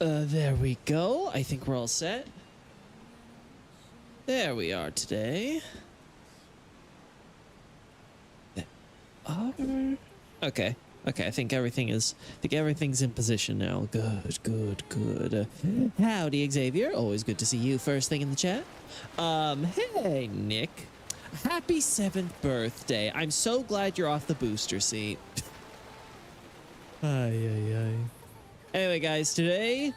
There we go. I think we're all set. There we are today. Okay. Okay, I think everything's in position now. Good. Howdy, Xavier. Always good to see you first thing in the chat. Hey, Nick. Happy 7th birthday. I'm so glad you're off the booster seat. Ay. Anyway, guys, today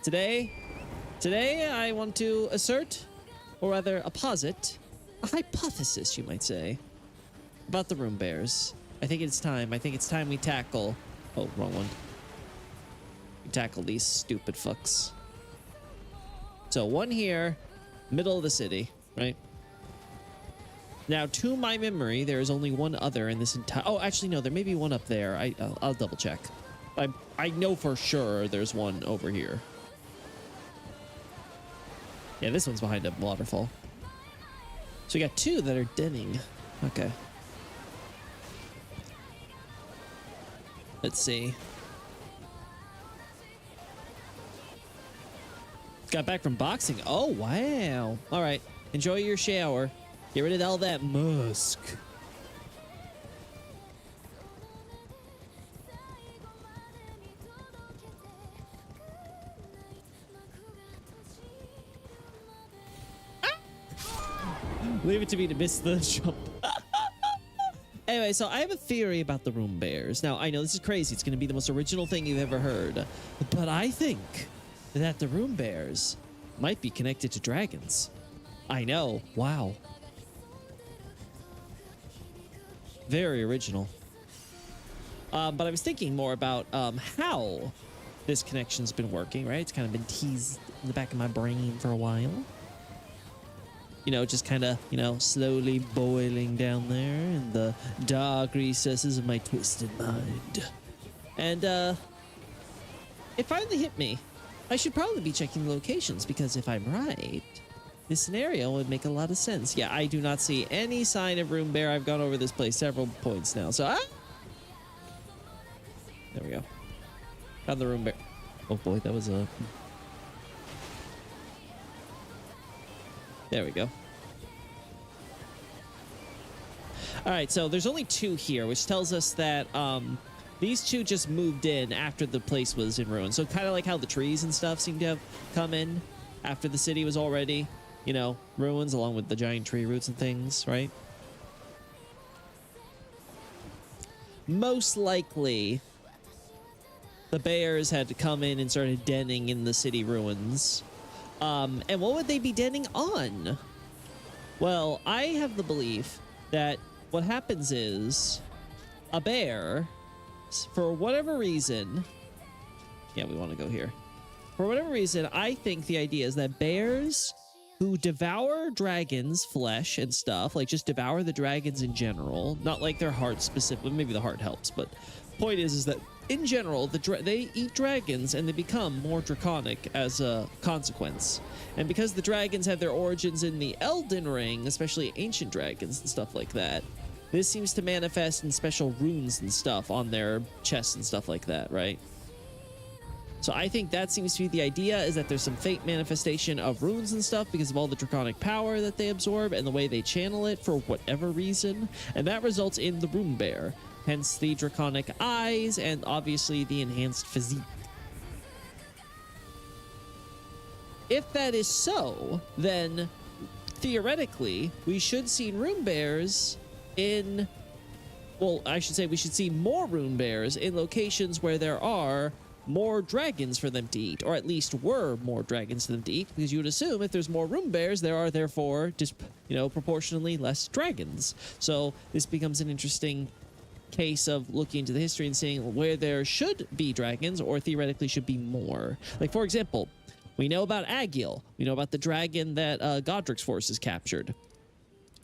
I want to assert, or rather, posit, a hypothesis, you might say, about the room bears. I think it's time we tackle... Oh, wrong one. We tackle these stupid fucks. So, one here, middle of the city, right? Now, to my memory, there is only one other in this entire... Oh, actually, no, there may be one up there. I'll double check. I know for sure there's one over here. Yeah, this one's behind a waterfall. So we got two that are denning. Okay. Let's see. Got back from boxing. Oh, wow. All right. Enjoy your shower. Get rid of all that musk. Leave it to me to miss the jump. Anyway, so I have a theory about the room bears. Now, I know this is crazy. It's going to be the most original thing you've ever heard. But I think that the room bears might be connected to dragons. I know. Wow. Very original. But I was thinking more about how this connection's been working, right? It's kind of been teased in the back of my brain for a while. You know, just kind of, you know, slowly boiling down there in the dark recesses of my twisted mind. And, it finally hit me. I should probably be checking the locations, because if I'm right, this scenario would make a lot of sense. Yeah, I do not see any sign of room bear. I've gone over this place several points now, so... There we go. Found the room bear. Oh boy, that was a... There we go. All right, so there's only two here, which tells us that these two just moved in after the place was in ruins. So kind of like how the trees and stuff seem to have come in after the city was already, you know, ruins, along with the giant tree roots and things, right? Most likely, the bears had to come in and started denning in the city ruins. And what would they be denning on? Well, I have the belief that what happens is a bear, for whatever reason... Yeah, we want to go here. For whatever reason, I think the idea is that bears who devour dragons' flesh and stuff, like just devour the dragons in general, not like their heart specifically, maybe the heart helps, but point is that in general, they eat dragons and they become more draconic as a consequence. And because the dragons have their origins in the Elden Ring, especially ancient dragons and stuff like that, this seems to manifest in special runes and stuff on their chests and stuff like that, right? So I think that seems to be the idea, is that there's some fate manifestation of runes and stuff because of all the draconic power that they absorb and the way they channel it for whatever reason. And that results in the room bear. Hence the draconic eyes and obviously the enhanced physique. If that is so, then theoretically we should see room bears in... Well, I should say we should see more room bears in locations where there are more dragons for them to eat, or at least were more dragons for them to eat, because you would assume if there's more room bears, there are therefore just, you know, proportionally less dragons. So this becomes an interesting case of looking into the history and seeing where there should be dragons, or theoretically should be more. Like, for example, we know about Agiel. We know about the dragon that Godric's forces captured.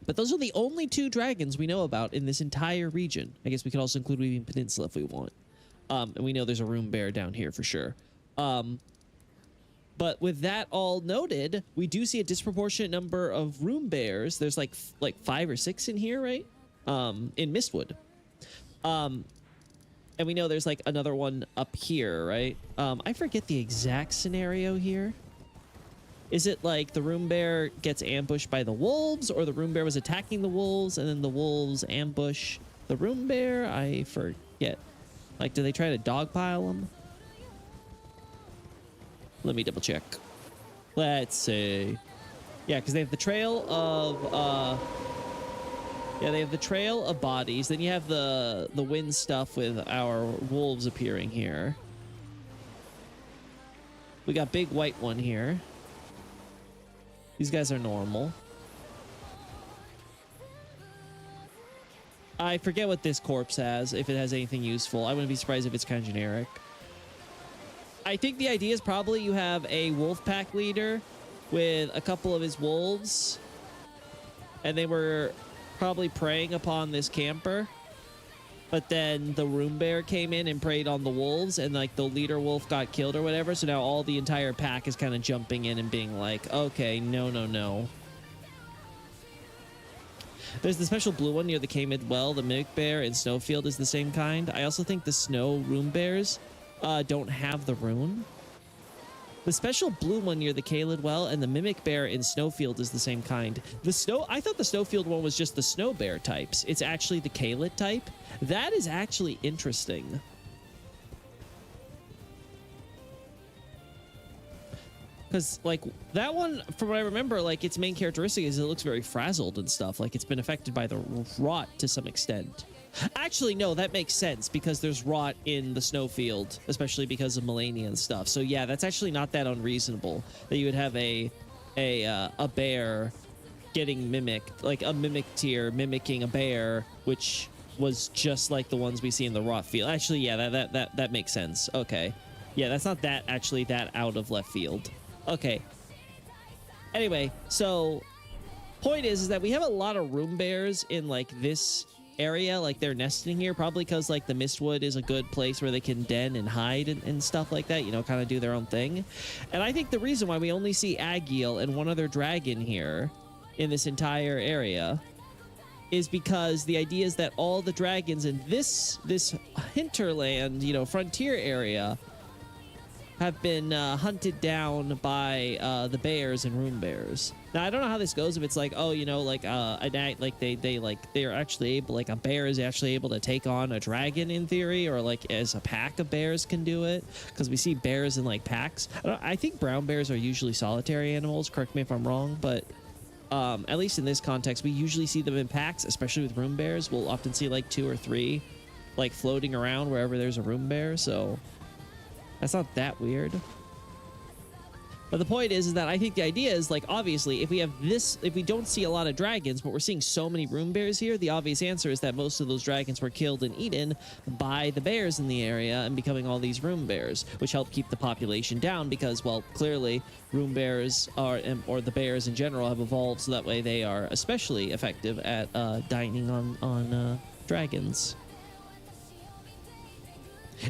But those are the only two dragons we know about in this entire region. I guess we could also include Weaving Peninsula if we want. And we know there's a room bear down here for sure. But with that all noted, we do see a disproportionate number of room bears. There's like 5 or 6 in here, right? In Mistwood. And we know there's like another one up here, right? I forget the exact scenario here. Is it like the room bear gets ambushed by the wolves, or the room bear was attacking the wolves and then the wolves ambush the room bear? I forget. Like, do they try to dogpile them? Let me double check. Let's see. Yeah, because they have the trail of yeah, they have the trail of bodies. Then you have the wind stuff with our wolves appearing here. We got big white one here. These guys are normal. I forget what this corpse has, if it has anything useful. I wouldn't be surprised if it's kind of generic. I think the idea is probably you have a wolf pack leader with a couple of his wolves, and they were probably preying upon this camper, but then the room bear came in and preyed on the wolves, and like the leader wolf got killed or whatever, so now all the entire pack is kind of jumping in and being like, okay, no. There's the special blue one near the K-Mid well. The mimic bear in Snowfield is the same kind. I also think the snow room bears don't have the rune. The special blue one near the Kaled well and the mimic bear in Snowfield is the same kind. I thought the Snowfield one was just the snow bear types. It's actually the Kaled type. That is actually interesting. Because, like, that one, from what I remember, like, its main characteristic is it looks very frazzled and stuff. Like, it's been affected by the rot to some extent. Actually, no, that makes sense, because there's rot in the snowfield, especially because of Melania and stuff. So, yeah, that's actually not that unreasonable, that you would have a bear getting mimicked, like a mimic tier mimicking a bear, which was just like the ones we see in the rot field. Actually, yeah, that makes sense. Okay. Yeah, that's not that actually that out of left field. Okay. Anyway, so point is that we have a lot of room bears in like this area, like they're nesting here, probably because like the Mistwood is a good place where they can den and hide and stuff like that, you know, kind of do their own thing. And I think the reason why we only see Agiel and one other dragon here in this entire area is because the idea is that all the dragons in this hinterland, you know, frontier area have been hunted down by the bears and room bears. Now I don't know how this goes, if it's like, oh, you know, like a night, like they're actually able, like a bear is actually able to take on a dragon in theory, or like as a pack of bears can do it, because we see bears in like packs. I think brown bears are usually solitary animals, correct me if I'm wrong, but at least in this context we usually see them in packs, especially with room bears. We'll often see like 2 or 3 like floating around wherever there's a room bear, so that's not that weird. But the point is that I think the idea is, like, obviously, if we have this, if we don't see a lot of dragons, but we're seeing so many room bears here, the obvious answer is that most of those dragons were killed and eaten by the bears in the area and becoming all these room bears, which help keep the population down because, well, clearly room bears are, or the bears in general, have evolved so that way they are especially effective at dining on dragons.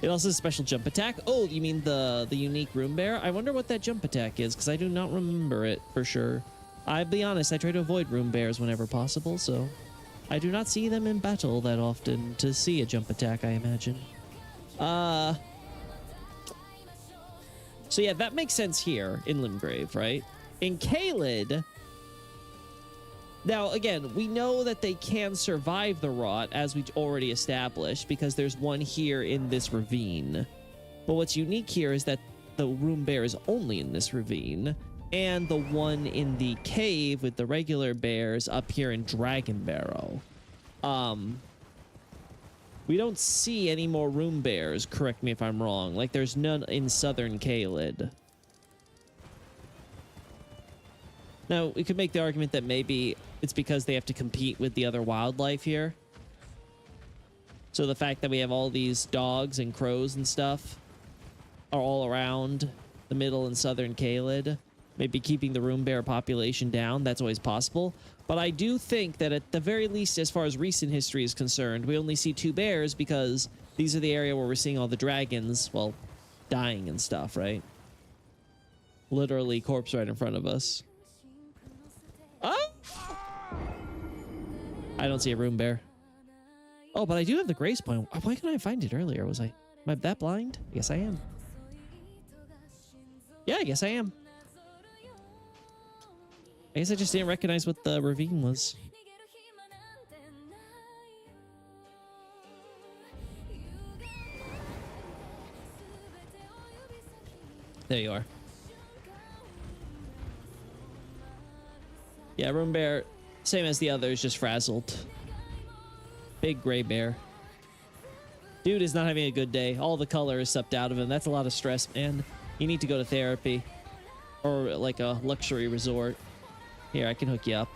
It also has a special jump attack. Oh, you mean the unique room bear? I wonder what that jump attack is, because I do not remember it for sure. I'll be honest, I try to avoid room bears whenever possible, so I do not see them in battle that often to see a jump attack, I imagine. So yeah, that makes sense here in Limgrave, right? In Caelid, now, again, we know that they can survive the rot, as we already established, because there's one here in this ravine. But what's unique here is that the room bear is only in this ravine, and the one in the cave with the regular bears up here in Dragon Barrow. We don't see any more room bears, correct me if I'm wrong. Like, there's none in southern Caelid. Now, we could make the argument that maybe it's because they have to compete with the other wildlife here. So the fact that we have all these dogs and crows and stuff are all around the middle and southern Caelid, maybe keeping the room bear population down, that's always possible. But I do think that at the very least, as far as recent history is concerned, we only see 2 bears because these are the area where we're seeing all the dragons, well, dying and stuff, right? Literally corpse right in front of us. Oh! I don't see a room bear. Oh, but I do have the grace point. Why couldn't I find it earlier? Am I that blind? Yes, I am. Yeah, I guess I am. I guess I just didn't recognize what the ravine was. There you are. Yeah, Rune Bear, same as the others, just frazzled. Big gray bear. Dude is not having a good day. All the color is sucked out of him. That's a lot of stress, man. You need to go to therapy. Or like a luxury resort. Here, I can hook you up.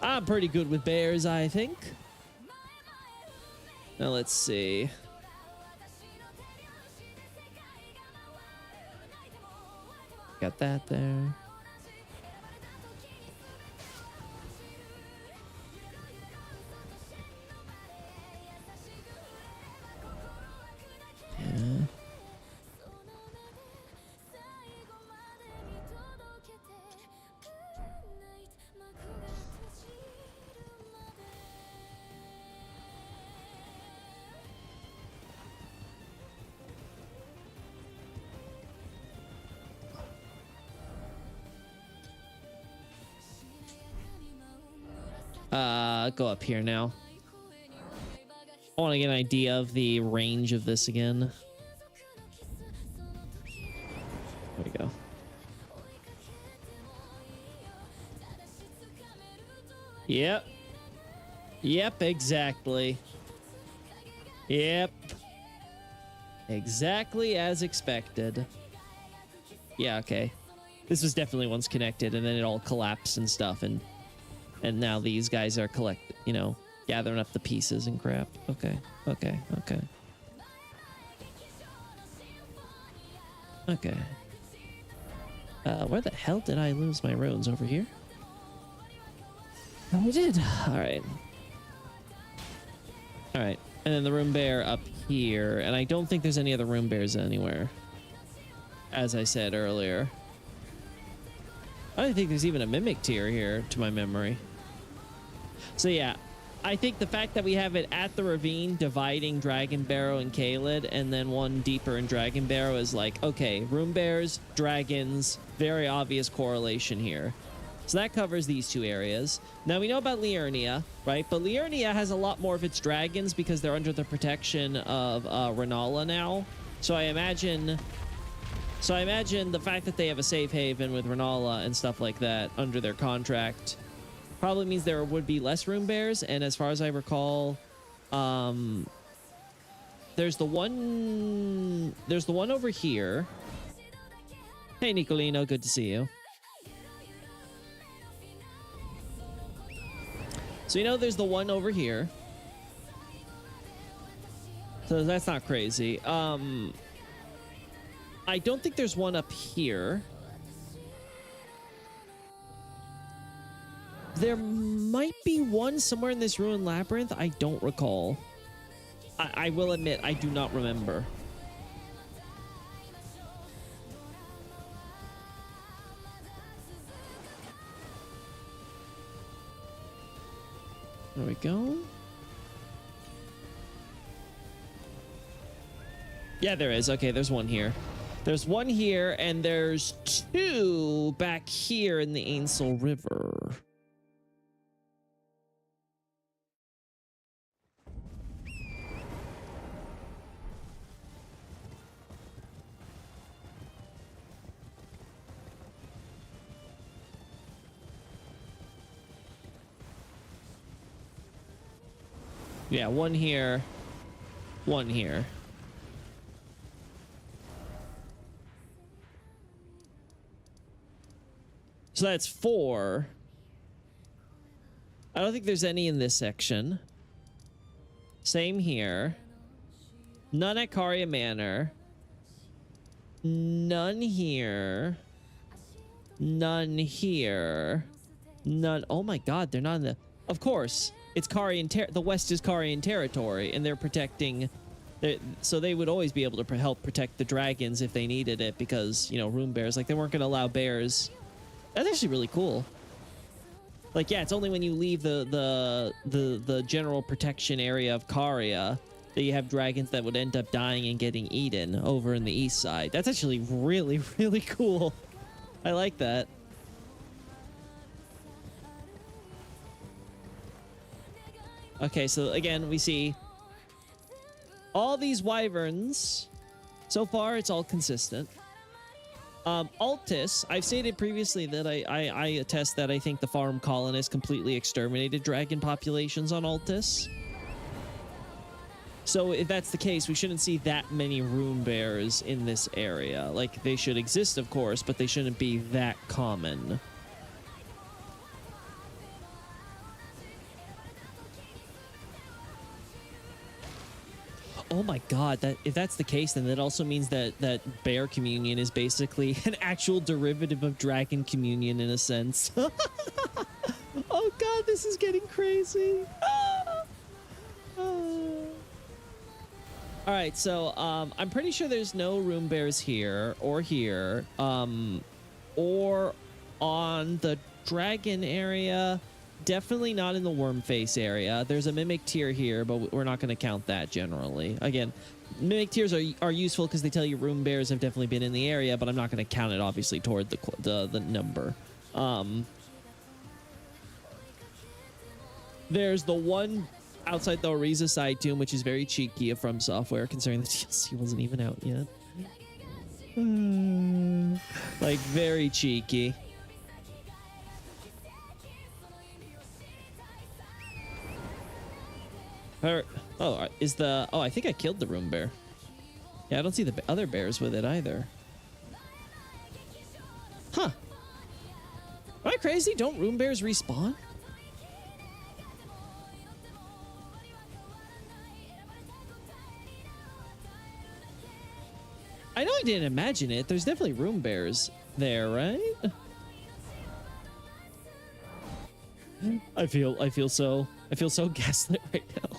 I'm pretty good with bears, I think. Now let's see. Got that there. Yeah. Go up here now. I want to get an idea of the range of this again. There we go. Yep. Yep, exactly. Yep. Exactly as expected. Yeah, okay. This was definitely once connected, and then it all collapsed and stuff, and now these guys are gathering up the pieces and crap. Okay, okay, okay. Okay. Where the hell did I lose my runes? Over here? Oh, I did. All right. All right. And then the Rune Bear up here. And I don't think there's any other Rune Bears anywhere. As I said earlier. I don't think there's even a Mimic tier here, to my memory. So yeah, I think the fact that we have it at the ravine dividing Dragon Barrow and Caelid, and then one deeper in Dragon Barrow is like, okay, Rune Bears, dragons, very obvious correlation here. So that covers these two areas. Now we know about Liurnia, right? But Liurnia has a lot more of its dragons because they're under the protection of Rennala now. So I imagine the fact that they have a safe haven with Rennala and stuff like that under their contract probably means there would be less Rune Bears. And as far as I recall, there's the one over here. Hey, Nicolino, good to see you. So there's the one over here. So that's not crazy. I don't think there's one up here. There might be one somewhere in this ruined labyrinth. I don't recall. I will admit, I do not remember. There we go. Yeah, there is. Okay, there's one here. There's one here, and there's two back here in the Ainsel River. Yeah, one here, one here. So that's 4. I don't think there's any in this section. Same here. None at Caria Manor. None here. None here. None. Oh my god, they're not in the... Of course, it's Carian the West is Carian territory, and they're protecting... So they would always be able to help protect the dragons if they needed it, because, Rune Bears, like, they weren't going to allow bears... That's actually really cool. Like, yeah, it's only when you leave the general protection area of Caria that you have dragons that would end up dying and getting eaten over in the east side. That's actually really, really cool. I like that. Okay, so again, we see all these wyverns. So far, it's all consistent. Altus, I've stated previously that I attest that I think the farm colonists completely exterminated dragon populations on Altus. So if that's the case, we shouldn't see that many rune bears in this area. Like, they should exist, of course, but they shouldn't be that common. Oh my god, that if that's the case, then that also means that bear communion is basically an actual derivative of dragon communion in a sense. Oh god, this is getting crazy. All right, so I'm pretty sure there's no rune bears here or here, or on the dragon area. Definitely not in the worm face area. There's a mimic tier here, but we're not going to count that generally. Again, mimic tiers are useful because they tell you rune bears have definitely been in the area, but I'm not going to count it obviously toward the number. There's the one outside the Oriza side tomb, which is very cheeky of From Software, considering the DLC wasn't even out yet. Like, very cheeky. Oh, is the... Oh, I think I killed the rune bear. Yeah, I don't see the other bears with it either. Huh. Am I crazy? Don't rune bears respawn? I know I didn't imagine it. There's definitely rune bears there, right? I feel so gaslit right now.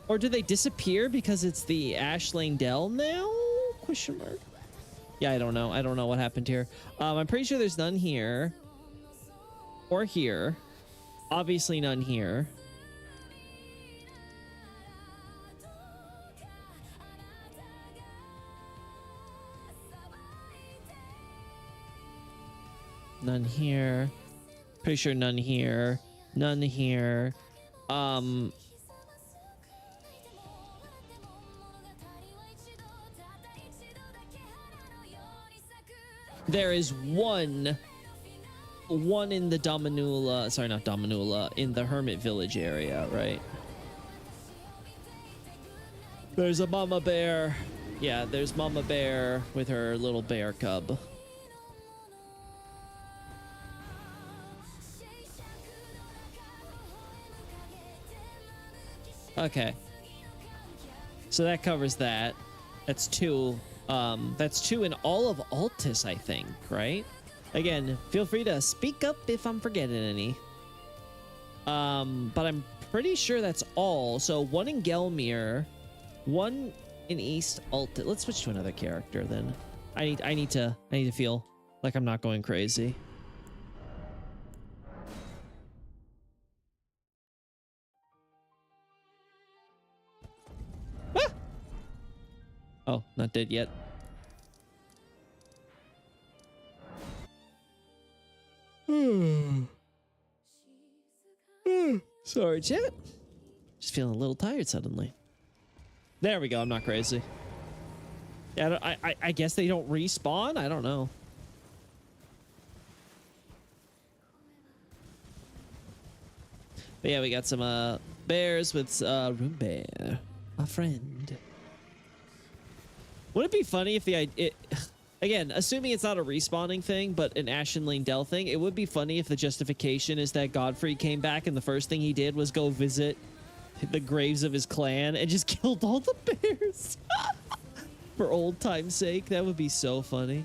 Or do they disappear because it's the Ashlane Dell now? Question mark. Yeah, I don't know. I don't know what happened here. I'm pretty sure there's none here. Or here. Obviously none here. None here. Pretty sure none here. None here. There is one in the Dominula, sorry, not Dominula, in the Hermit Village area, right? There's a mama bear. Yeah, there's mama bear with her little bear cub. Okay. So that covers that. That's two. That's two in all of Altus, I think, right? Again, feel free to speak up if I'm forgetting any. But I'm pretty sure that's all. So one in Gelmir, one in East Altus. Let's switch to another character then. I need to feel like I'm not going crazy. Oh, not dead yet. Sorry, chat. Just feeling a little tired suddenly. There we go. I'm not crazy. Yeah, I guess they don't respawn. I don't know. But yeah, we got some bears with rune bear, a friend. Would it be funny if again, assuming it's not a respawning thing, but an Ashlane Dell thing, it would be funny if the justification is that Godfrey came back and the first thing he did was go visit the graves of his clan and just killed all the bears. For old time's sake. That would be so funny.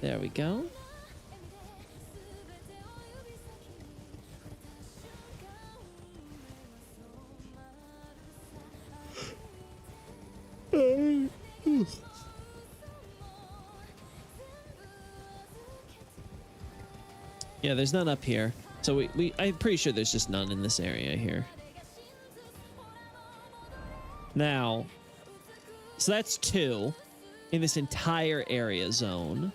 There we go. Yeah, there's none up here. So I'm pretty sure there's just none in this area here. Now, so that's 2 in this entire area zone.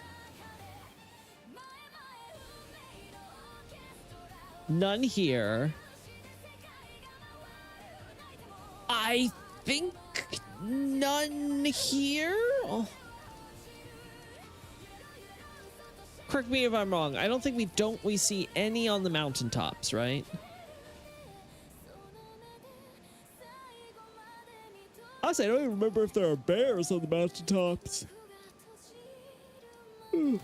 None here. I think none here. Oh. Correct me if I'm wrong. I don't think we see any on the mountaintops, right? Honestly, I don't even remember if there are bears on the mountaintops. But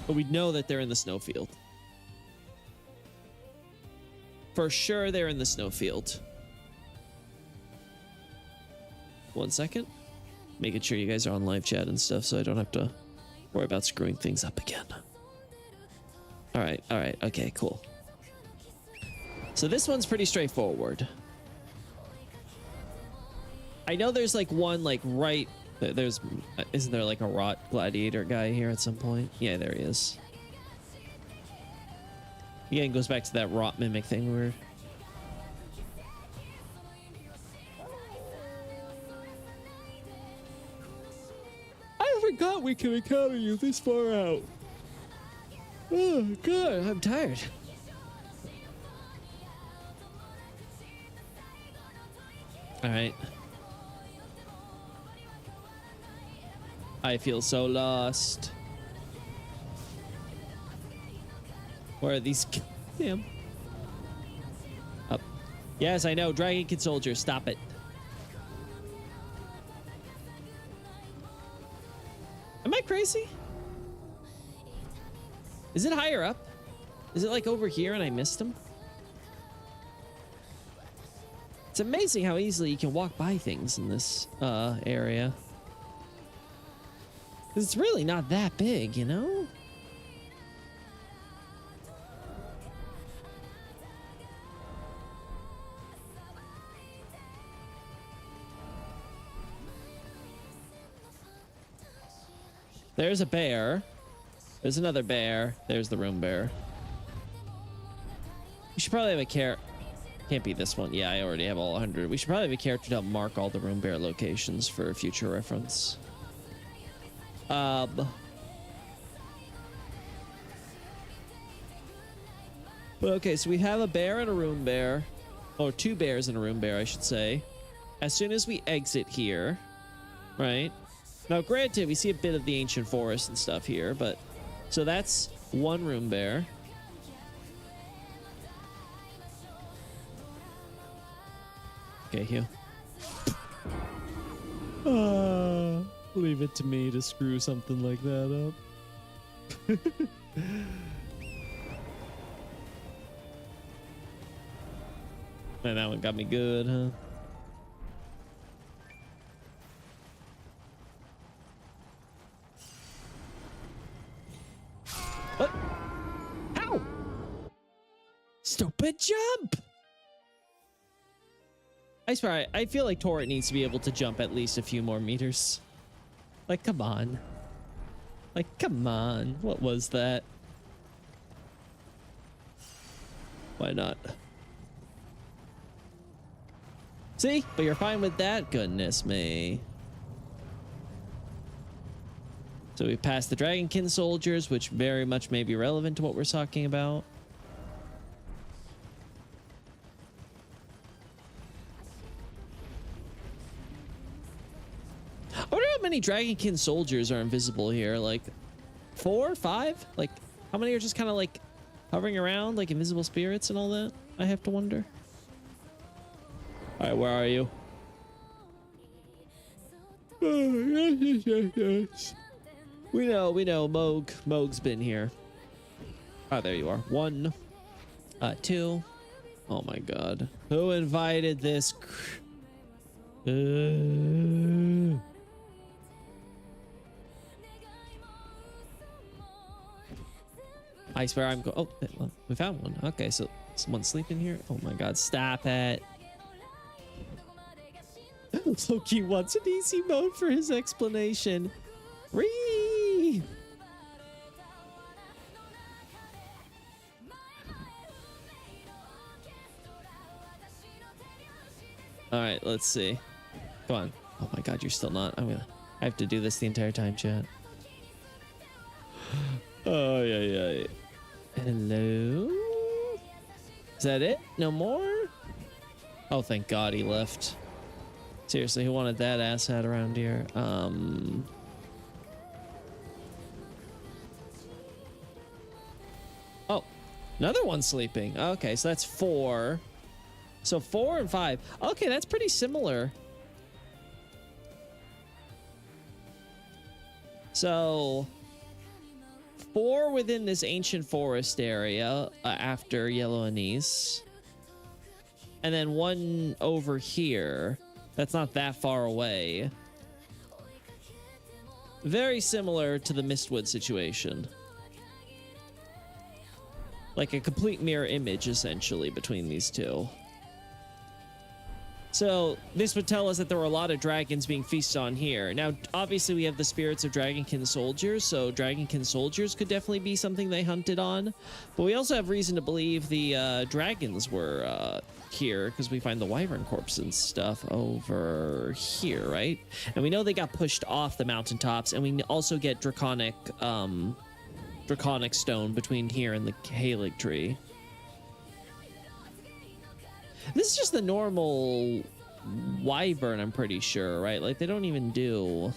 we know that they're in the snowfield. For sure, they're in the snowfield. 1 second. Making sure you guys are on live chat and stuff so I don't have to worry about screwing things up again. All right. Okay, cool. So this one's pretty straightforward. I know there's like one like right there's isn't there like a rot gladiator guy here at some point? Yeah, there he is. Again, goes back to that rot mimic thing where I forgot we can encounter you this far out. Oh god, I'm tired. All right. I feel so lost. Where are these? Damn. Up. Yes, I know. Dragonkin soldier, stop it. Am I crazy? Is it higher up? Is it like over here and I missed him? It's amazing how easily you can walk by things in this area. It's really not that big, you know? There's a bear. There's another bear. There's the room bear. We should probably have a character. Can't be this one. Yeah, I already have all 100. We should probably have a character to help mark all the room bear locations for future reference. But okay, so we have a bear and a room bear, or 2 bears and a room bear, I should say. As soon as we exit here, right? Now, granted, we see a bit of the ancient forest and stuff here, but so that's 1 room bear. Okay, Hugh. Leave it to me to screw something like that up. Man, that one got me good, huh? What? How? Stupid jump! I swear, I feel like Torrent needs to be able to jump at least a few more meters. Like, come on. Like, come on. What was that? Why not? See? But you're fine with that? Goodness me. So we passed the Dragonkin soldiers, which very much may be relevant to what we're talking about. I wonder how many Dragonkin soldiers are invisible here. Like 4, 5? Like how many are just kind of like hovering around like invisible spirits and all that? I have to wonder. All right, where are you? Yes. We know. Moog's been here. Oh, there you are. 1, 2. Oh my God. Who invited this? I swear I'm oh, we found one. Okay, so someone's sleeping here. Oh my God, stop it. Loki wants an easy mode for his explanation. Ree! All right, let's see. Come on. Oh my god, you're still not. I have to do this the entire time, chat. Oh, yeah. Hello? Is that it? No more? Oh, thank god he left. Seriously, who wanted that asshat around here? Oh, another one sleeping. Okay, so that's 4. So 4 and 5. Okay, that's pretty similar. So 4 within this ancient forest area after Yellow Anise. And then 1 over here. That's not that far away. Very similar to the Mistwood situation. Like a complete mirror image, essentially, between these two. So this would tell us that there were a lot of dragons being feasted on here. Now, obviously, we have the spirits of Dragonkin soldiers, so Dragonkin soldiers could definitely be something they hunted on. But we also have reason to believe the dragons were here, because we find the wyvern corpse and stuff over here, right? And we know they got pushed off the mountaintops, and we also get draconic stone between here and the Halig tree. This is just the normal wyvern, I'm pretty sure, right? Like, they don't even do...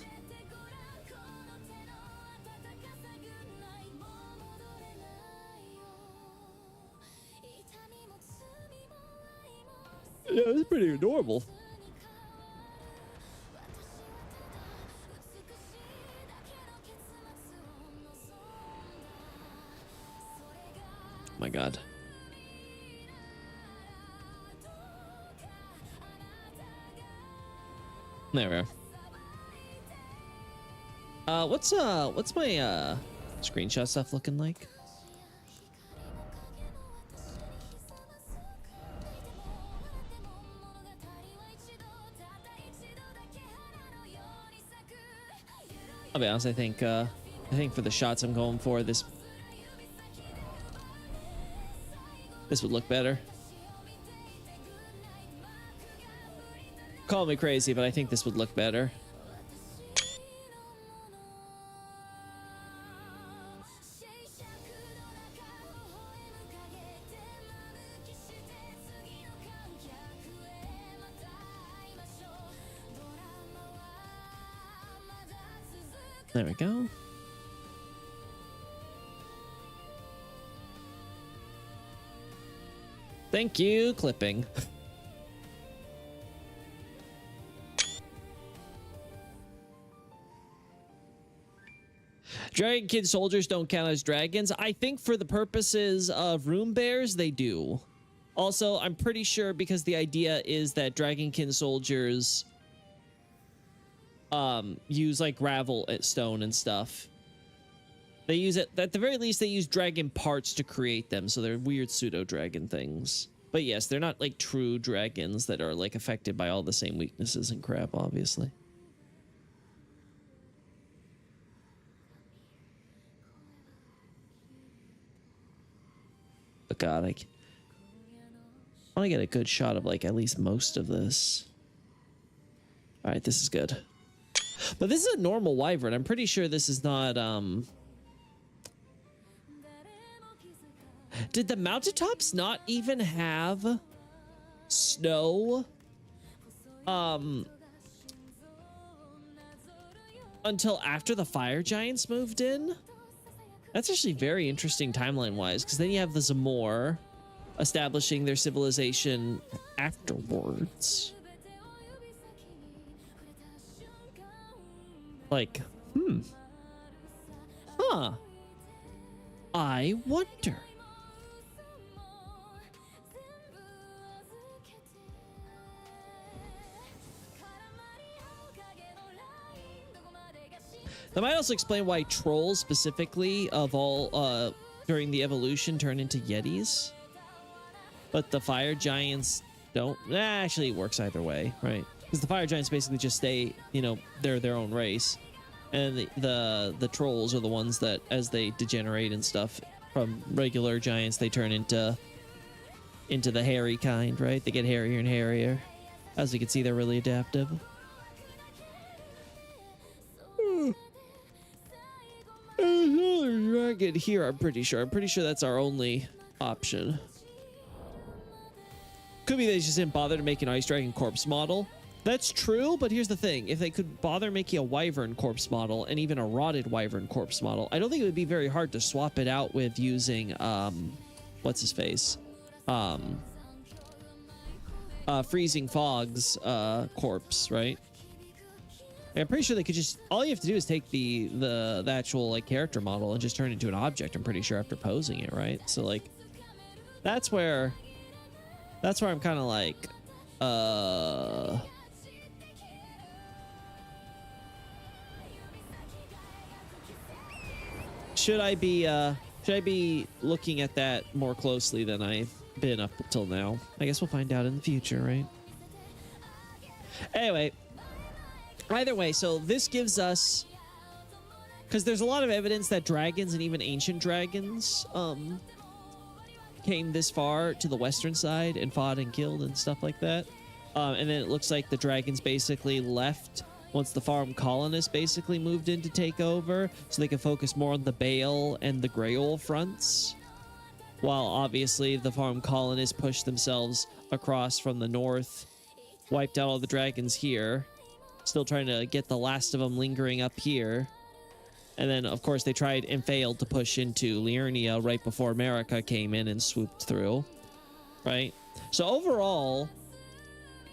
Yeah, it's pretty normal. Oh my god. There we are. What's my screenshot stuff looking like? I'll be honest, I think for the shots I'm going for, this would look better. Call me crazy, but I think this would look better. There we go. Thank you, clipping. Dragonkin soldiers don't count as dragons. I think for the purposes of rune bears, they do. Also, I'm pretty sure because the idea is that Dragonkin soldiers use like gravel at stone and stuff. They use it, at the very least, they use dragon parts to create them, so they're weird pseudo-dragon things. But yes, they're not like true dragons that are like affected by all the same weaknesses and crap, obviously. But god, I want to get a good shot of like at least most of this. All right, this is good. But this is a normal wyvern. I'm pretty sure this is not Did the mountaintops not even have snow until after the fire giants moved in? That's actually very interesting timeline-wise, because then you have the Zamor establishing their civilization afterwards. Like, huh. I wonder. That might also explain why trolls specifically of all during the evolution turn into yetis, but the fire giants don't. Actually, it works either way, right? because the fire giants basically just stay, you know, they're their own race, and the trolls are the ones that, as they degenerate and stuff from regular giants, they turn into the hairy kind, right? They get hairier and hairier. As you can see, they're really adaptive. There's another dragon here, I'm pretty sure. I'm pretty sure that's our only option. Could be they just didn't bother to make an ice dragon corpse model. That's true, but here's the thing. If they could bother making a wyvern corpse model and even a rotted wyvern corpse model, I don't think it would be very hard to swap it out with using, what's his face? Freezing Fog's corpse, right? I'm pretty sure they could just, all you have to do is take the actual like character model and just turn it into an object, I'm pretty sure, after posing it, right? So like that's where I'm kind of like should I be looking at that more closely than I've been up until now? I guess we'll find out in the future, right? Anyway, either way, so this gives us, because there's a lot of evidence that dragons and even ancient dragons came this far to the western side and fought and killed and stuff like that. And then it looks like the dragons basically left once the farm colonists basically moved in to take over, so they could focus more on the Bale and the Greyol fronts, while obviously the farm colonists pushed themselves across from the north, wiped out all the dragons here, still trying to get the last of them lingering up here. And then, of course, they tried and failed to push into Liurnia right before America came in and swooped through, right? So overall,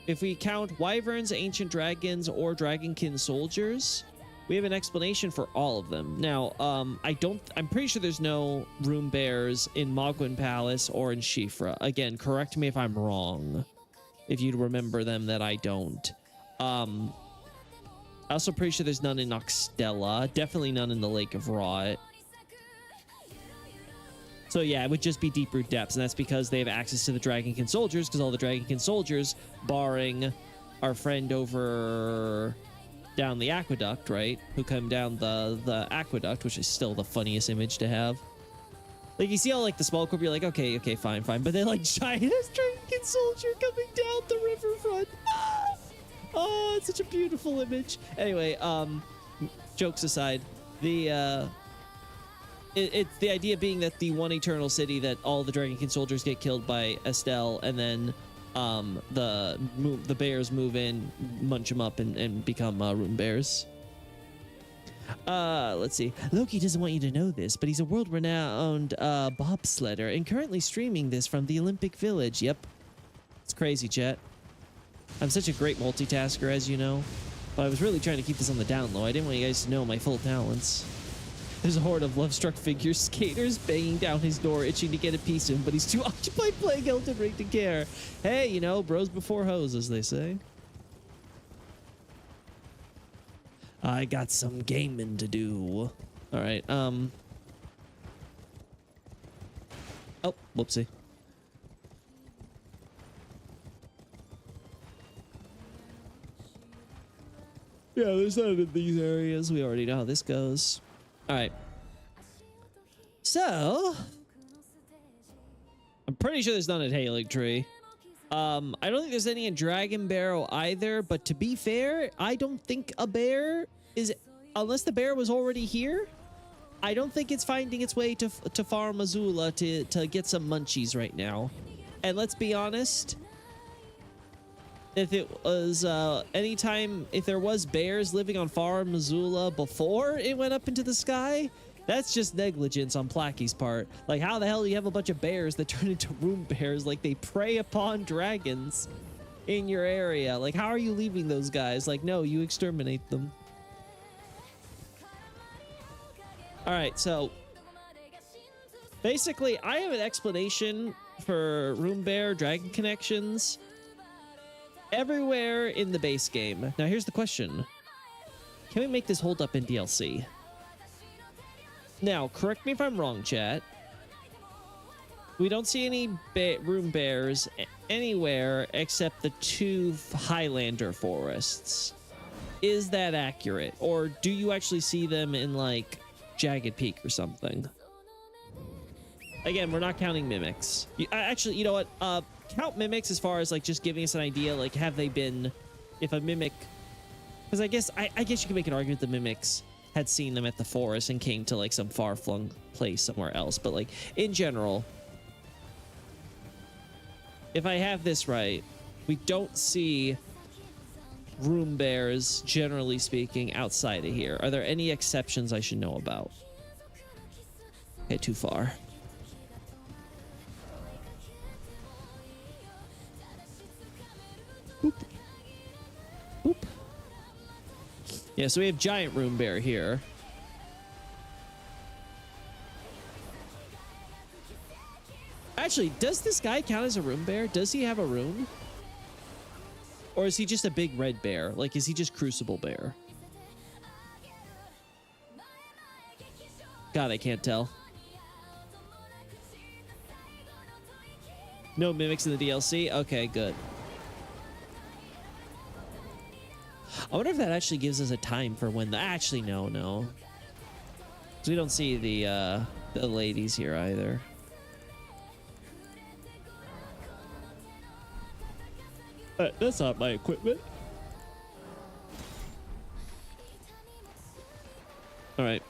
if we count wyverns, ancient dragons, or dragonkin soldiers, we have an explanation for all of them. Now, I'm pretty sure there's no room bears in Mogwin Palace or in Shifra. Again, correct me if I'm wrong, if you'd remember them that I don't. I'm also pretty sure there's none in Noxtella. Definitely none in the Lake of Rot. So yeah, it would just be Deep Root Depths, and that's because they have access to the Dragonkin soldiers, because all the Dragonkin soldiers, barring our friend over down the aqueduct, right, who come down the aqueduct, which is still the funniest image to have. Like, you see all, like, the small corp, you're like, okay, fine. But then, like, giant-ass Dragonkin soldier coming down the riverfront. Ah! Oh, it's such a beautiful image. Anyway, jokes aside, it's the idea being that the one eternal city that all the Dragonkin soldiers get killed by Estelle, and then the bears move in, munch them up, and become rune bears. Let's see. Loki doesn't want you to know this, but he's a world-renowned bobsledder and currently streaming this from the Olympic Village. Yep. It's crazy, chat. I'm such a great multitasker, as you know, but I was really trying to keep this on the down low. I didn't want you guys to know my full talents. There's a horde of love-struck figure skaters banging down his door, itching to get a piece of him, but he's too occupied playing Elden Ring to care. Hey, you know, bros before hoes, as they say. I got some gaming to do. All right, oh, whoopsie. Yeah, there's none in these areas. We already know how this goes. All right. So, I'm pretty sure there's none at Hailing Tree. I don't think there's any in Dragon Barrow either, but to be fair, I don't think a bear is, unless the bear was already here, I don't think it's finding its way to Farm Azula to get some munchies right now. And let's be honest, if it was if there was bears living on Farm Azula before it went up into the sky, that's just negligence on Placky's part. Like, how the hell do you have a bunch of bears that turn into room bears? Like, they prey upon dragons in your area. Like, how are you leaving those guys? Like, no, you exterminate them. All right, so basically, I have an explanation for room bear dragon connections everywhere in the base game. Now, here's the question. Can we make this hold up in DLC? Now, correct me if I'm wrong, chat. We don't see any room bears anywhere except the two Highlander forests. Is that accurate? Or do you actually see them in like Jagged Peak or something? Again, we're not counting mimics. Actually, you know what? Count mimics as far as like just giving us an idea. Like, have they been, if a mimic, because I guess you can make an argument the mimics had seen them at the forest and came to like some far-flung place somewhere else. But like in general, if I have this right, we don't see room bears, generally speaking, outside of here. Are there any exceptions I should know about? Okay, too far. Boop. Boop. Yeah, so we have giant room bear here. Actually, does this guy count as a room bear? Does he have a room? Or is he just a big red bear? Like, is he just Crucible Bear? God, I can't tell. No mimics in the DLC? Okay, good. I wonder if that actually gives us a time for when the... Actually, no. Because we don't see the ladies here either. That's not my equipment. All right.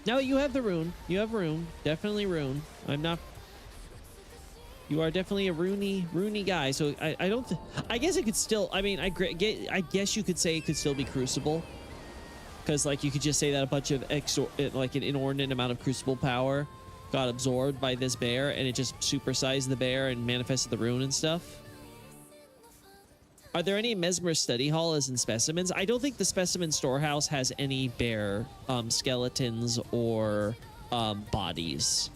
Now you have the rune. You have rune. Definitely rune. I'm not... You are definitely a runey guy. So I don't... I guess it could still... I mean, I guess you could say it could still be Crucible. Because, like, you could just say that a bunch of like an inordinate amount of Crucible power got absorbed by this bear, and it just supersized the bear and manifested the rune and stuff. Are there any Mesmer study hall as in specimens? I don't think the specimen storehouse has any bear skeletons or bodies.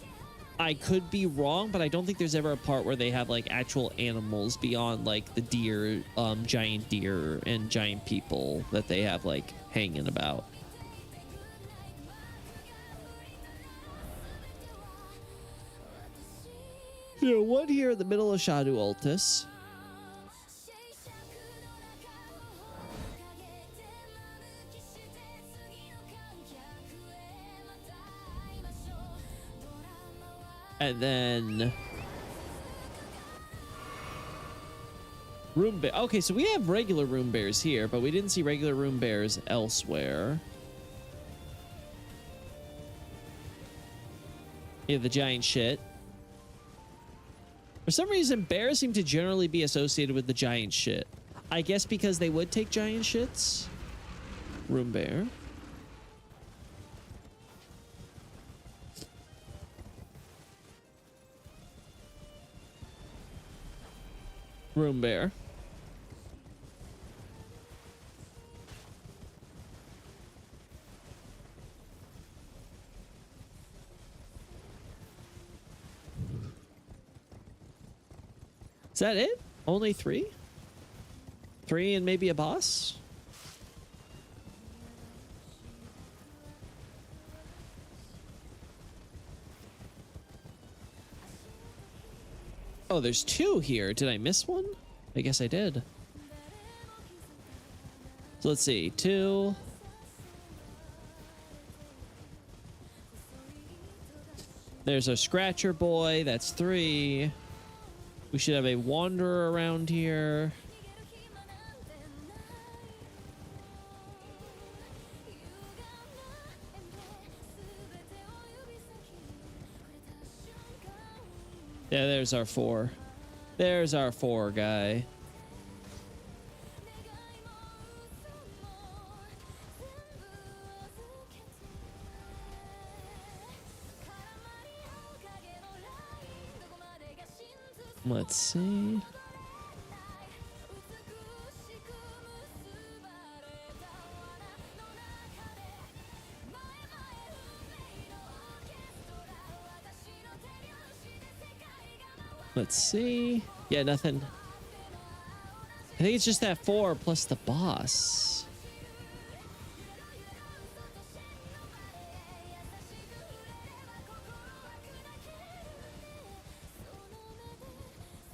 I could be wrong, but I don't think there's ever a part where they have like actual animals beyond like the deer, giant deer and giant people that they have like hanging about. Yeah, one here in the middle of Shadu Altus. And then room bear. Okay, so we have regular room bears here, but we didn't see regular room bears elsewhere. Yeah, the giant shit. For some reason, bears seem to generally be associated with the giant shit. I guess because they would take giant shits. Room bear. Room bear. Is that it? Only 3? 3 and maybe a boss? Oh, there's 2 here. Did I miss one? I guess I did. So let's see. 2. There's a Scratcher Boy. That's 3. We should have a Wanderer around here. Yeah, there's our 4. There's our 4 guy. Let's see. Let's see. Yeah, nothing. I think it's just that 4 plus the boss.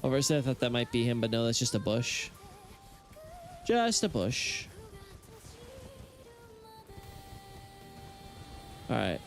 Oh, first I thought that might be him, but no, that's just a bush. Just a bush. All right.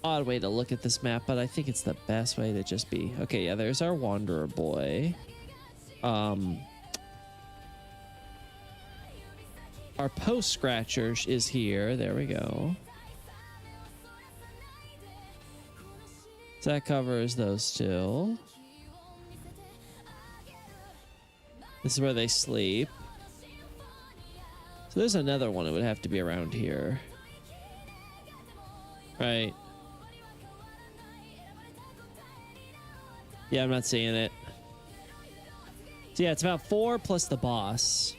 Odd way to look at this map, but I think it's the best way to just be. Okay, yeah, there's our Wanderer boy. Our post scratcher is here. There we go. So that covers those two. This is where they sleep. So there's another one that would have to be around here. Right. Yeah, I'm not seeing it. So yeah, it's about 4 plus the boss.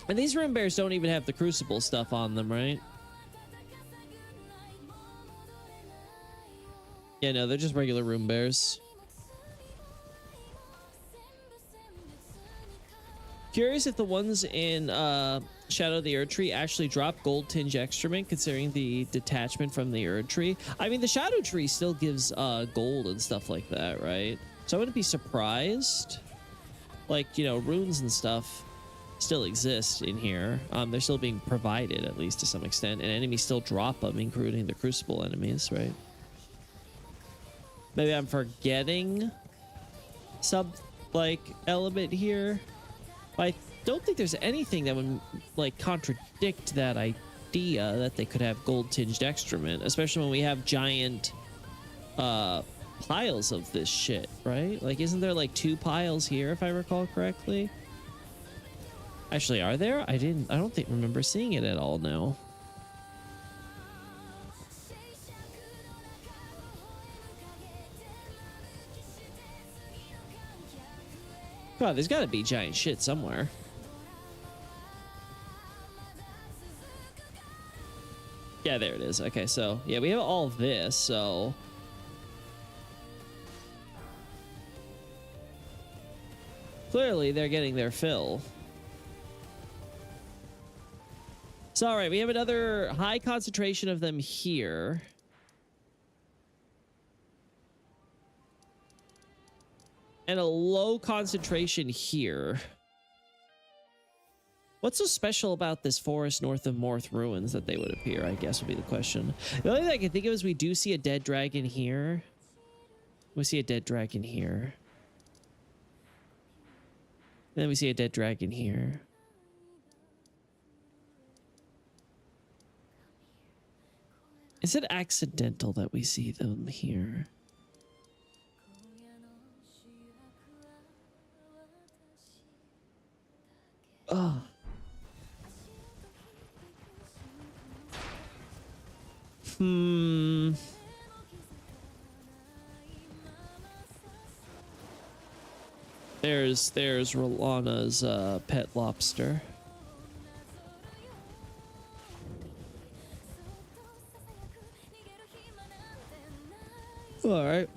And these rune bears don't even have the crucible stuff on them, right? Yeah, no, they're just regular rune bears. Curious if the ones in Shadow of the Erdtree actually drop gold tinge excrement, considering the detachment from the Erdtree. I mean, the Shadow Tree still gives gold and stuff like that, right? So I wouldn't be surprised. Like, you know, runes and stuff still exist in here. They're still being provided, at least to some extent, and enemies still drop them, including the Crucible enemies, right? Maybe I'm forgetting some, like, element here. I don't think there's anything that would like contradict that idea that they could have gold tinged excrement, especially when we have giant piles of this shit, right? Like, isn't there like 2 piles here if I recall correctly? Actually, are there? I don't remember seeing it at all now. God, there's got to be giant shit somewhere. Yeah, there it is. Okay, so yeah, we have all this, so clearly they're getting their fill. So all right, we have another high concentration of them here. And a low concentration here. What's so special about this forest north of Morth Ruins that they would appear, I guess would be the question. The only thing I can think of is we do see a dead dragon here. We see a dead dragon here. And then we see a dead dragon here. Is it accidental that we see them here? Oh. There's Rolana's pet lobster. All right.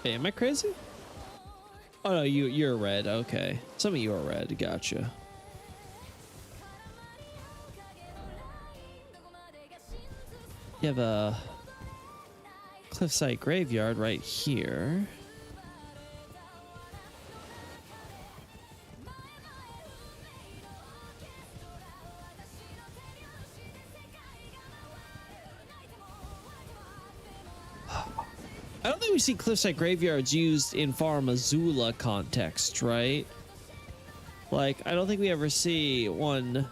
Hey, am I crazy? Oh no, you're red. Okay, some of you are red. Gotcha. You have a cliffside graveyard right here. I don't think we see cliffside graveyards used in Farum Azula context, right? Like, I don't think we ever see one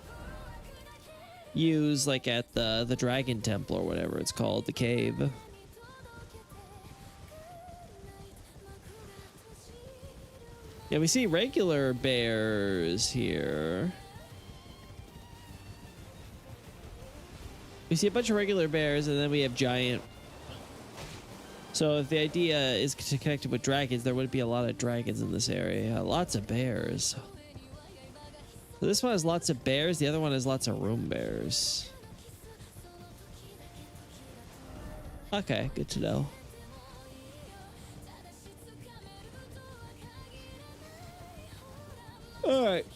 used like at the Dragon Temple or whatever it's called, the cave. Yeah, we see regular bears here. We see a bunch of regular bears, and then we have giant. So if the idea is to connect it with dragons, there would be a lot of dragons in this area. Lots of bears. So this one has lots of bears. The other one has lots of room bears. Okay, good to know. All right.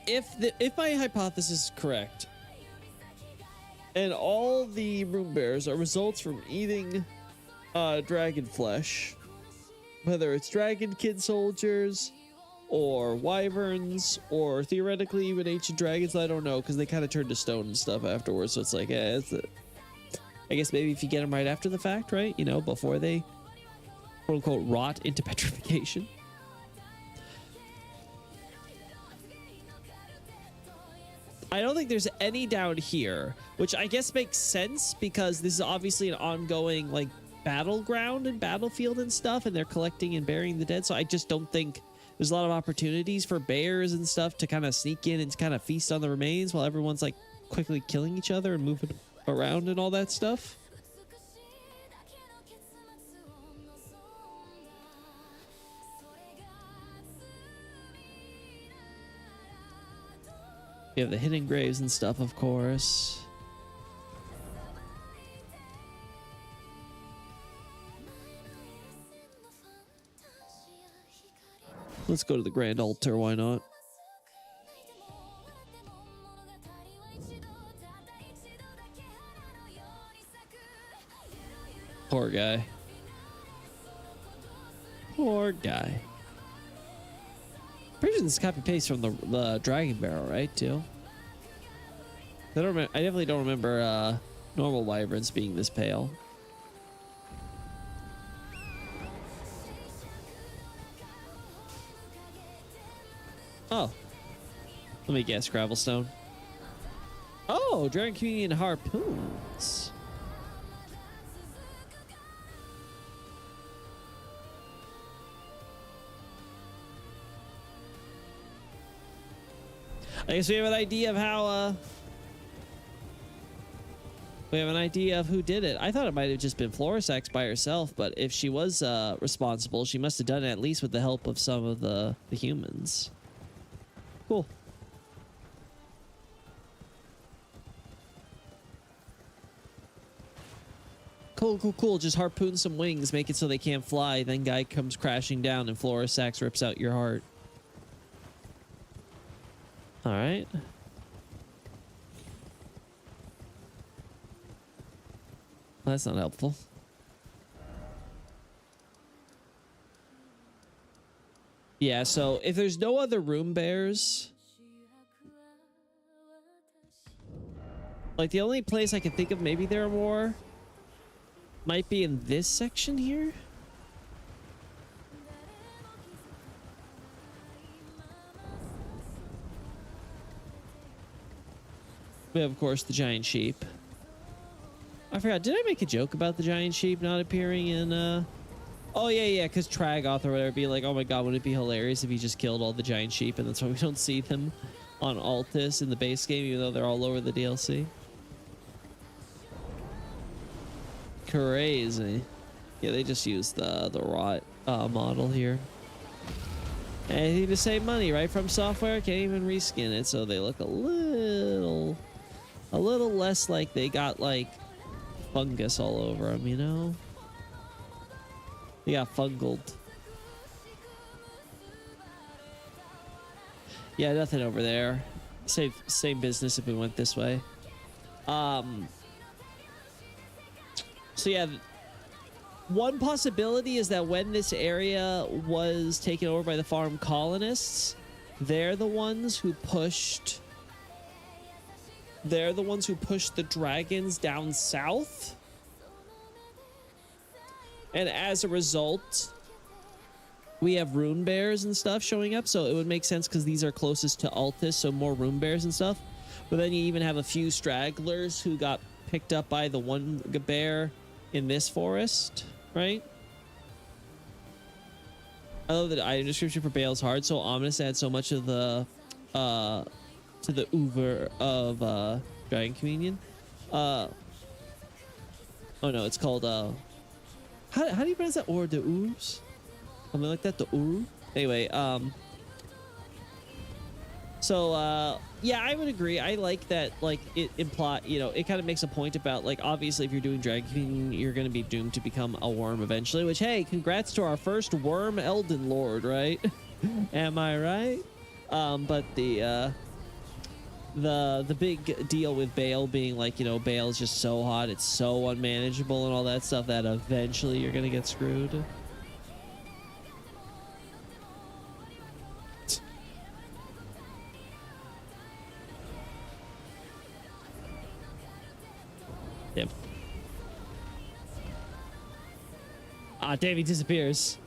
If my hypothesis is correct, and all the room bears are results from eating dragon flesh, whether it's dragon kid soldiers or wyverns or theoretically even ancient dragons, I don't know, because they kind of turn to stone and stuff afterwards. So it's like, I guess maybe if you get them right after the fact, right? You know, before they quote unquote rot into petrification. I don't think there's any down here, which I guess makes sense because this is obviously an ongoing like battleground and battlefield and stuff, and they're collecting and burying the dead. So I just don't think there's a lot of opportunities for bears and stuff to kind of sneak in and kind of feast on the remains while everyone's like quickly killing each other and moving around and all that stuff. We have the hidden graves and stuff, of course. Let's go to the Grand Altar, why not? Poor guy. Poor guy. Pretty sure this is copy paste from the dragon barrel, right? Too. I definitely don't remember normal wyverns being this pale. Oh, let me guess, Gravelstone. Oh, Dragon Communion harpoons. I guess we have an idea of how, we have an idea of who did it. I thought it might have just been Florisax by herself, but if she was responsible, she must have done it at least with the help of some of the humans. Cool. Cool. Just harpoon some wings, make it so they can't fly, then guy comes crashing down and Florisax rips out your heart. All right. Well, that's not helpful. Yeah, so if there's no other room bears, like the only place I can think of maybe there are more might be in this section here. We have, of course, the giant sheep. I forgot, did I make a joke about the giant sheep not appearing in, Oh, yeah, because Tragoth or whatever be like, oh my god, would it be hilarious if he just killed all the giant sheep, and that's why we don't see them on Altus in the base game, even though they're all over the DLC. Crazy. Yeah, they just used the rot model here. Anything to save money, right? From software, can't even reskin it, so they look a little less like they got like fungus all over them, you know? They got fungled. Yeah, nothing over there. Same business if we went this way. So yeah, one possibility is that when this area was taken over by the farm colonists, they're the ones who pushed the dragons down south. And as a result, we have rune bears and stuff showing up. So it would make sense because these are closest to Altus, so more rune bears and stuff. But then you even have a few stragglers who got picked up by the one bear in this forest, right? I love the item description for Bale's Hard. So ominous, adds so much of the to the oeuvre of Dragon Communion. Oh no, it's called how do you pronounce that? Or the Urus? Something like that, the Uru. Anyway, so yeah, I would agree. I like that, like, it it kind of makes a point about, like, obviously if you're doing Dragon Communion, you're going to be doomed to become a worm eventually, which, hey, congrats to our first worm Elden Lord, right? Am I right? But the big deal with Bale being, like, Bale is just so hot, it's so unmanageable and all that stuff, that eventually you're going to get screwed. Yep. Ah, Davey disappears.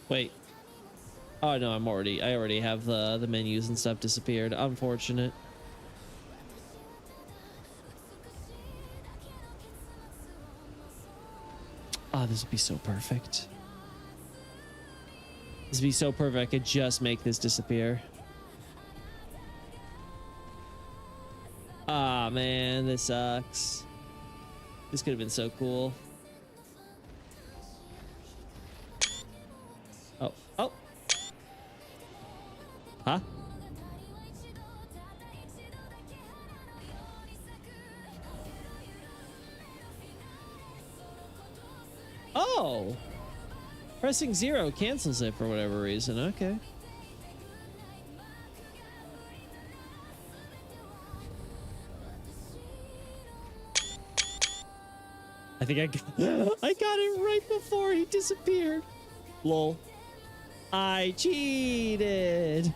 Wait. Oh no, I already have the menus and stuff disappeared. Unfortunate. Ah, this would be so perfect. This would be so perfect. I could just make this disappear. Ah, man, this sucks. This could have been so cool. Oh, oh. Huh? Oh! Pressing 0 cancels it for whatever reason. Okay. I think I got it right before he disappeared. Lol. I cheated.